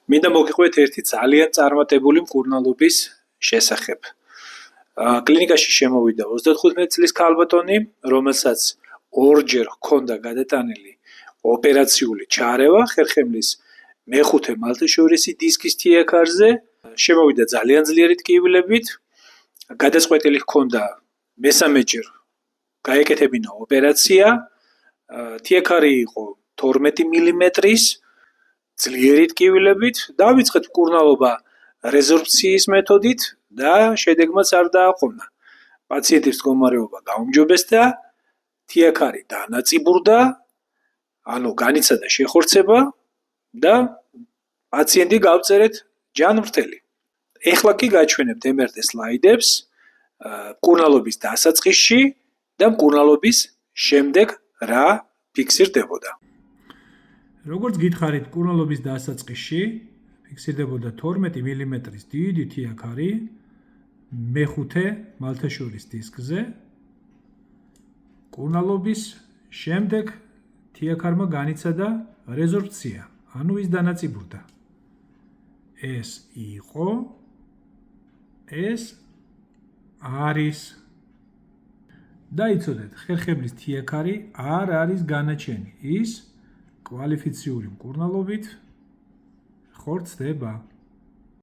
მინდა მოგიყვეთ ერთი ძალიან წარმატებული მკურნალობის შესახებ. კლინიკაში შემოვიდა 35 წლის ქალბატონი, რომელსაც ორჯერ ჰქონდა გადატანილი ოპერაციული ჩარევა ხერხემლის მეხუთე მალთაშორისი დისკის თიაქარზე, შემოვიდა ძალიან ძლიერი ტკივილებით, გადაწყვეტილი ჰქონდა მესამეჯერ გაეკეთებინა ოპერაცია, თიაქარი იყო 12 მილიმეტრის ძლიერი ტკივილებით, დავიწყეთ მკურნალობა რეზორბციის მეთოდით და შედეგმაც არ დააყოვნა. პაციენტის მდგომარეობა გაუმჯობესდა, თიაქარი დანაწიბურდა, ანუ განიცადა შეხორცება და პაციენტი გავწერეთ ჯანმრთელი. ეხლა კი გაჩვენებთ MRT სლაიდებს მკურნალობის დასაწყისში და მკურნალობის შემდეგ რა ფიქსირდებოდა. როგორც გითხარით, მკურნალობის დასაწყისში ფიქსირდებოდა 12 მილიმეტრის დიდი თიაქარი მეხუთე მალთაშორის დისკზე. მკურნალობის შემდეგ თიაქარმა განიცადა რეზორბცია, ანუ ის დანაწიბურდა. ეს იყო, ეს არის. დაიცოდეთ, ხერხემლის თიაქარი არ არის განაჩენი, ის კვალიფიციური მკურნალობით ხორცდება.